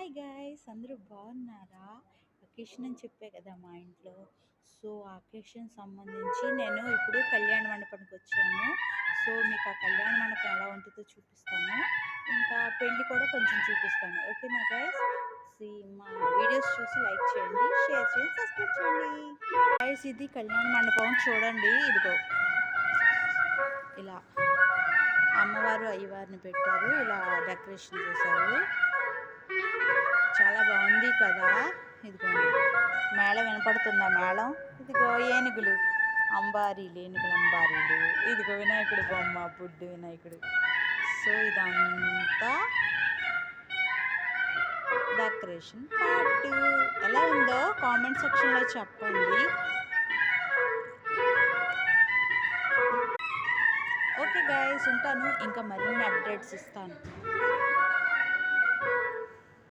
Hi guys, అందరూ బాగున్నారా? Occasion అని చెప్పే కదా మా ఇంట్లో. సో ఆ అకేషన్ సంబంధించి నేను ఇప్పుడు కళ్యాణ మండపానికి వచ్చాను. సో మీకు ఆ కళ్యాణ మండపం ఎలా ఉంటుందో చూపిస్తాను, ఇంకా పెళ్ళి కూడా కొంచెం చూపిస్తాను. ఓకేనా గైస్? మా వీడియోస్ చూసి లైక్ చేయండి, షేర్ చేయండి, సబ్స్క్రైబ్ చేయండి. గైస్, ఇది కళ్యాణ మండపం చూడండి. ఇదిగో ఇలా అమ్మవారు అయ్యవారిని పెట్టారు, ఇలా డెకరేషన్ చేశారు. చాలా బాగుంది కదా. ఇదిగోండి, మేళం వినపడుతుందా? మేళం ఇదిగో ఏనుగులు, అంబారీలు, ఏనుగులు అంబారీలు. ఇదిగో వినాయకుడు బొమ్మ, బుడ్డు వినాయకుడు. సో ఇదంతా డెకరేషన్ పార్ట్. ఎలా ఉందో కామెంట్ సెక్షన్లో చెప్పండి. ఓకే గైస్, ఉంటాను. ఇంకా మరిన్ని అప్డేట్స్ ఇస్తాను.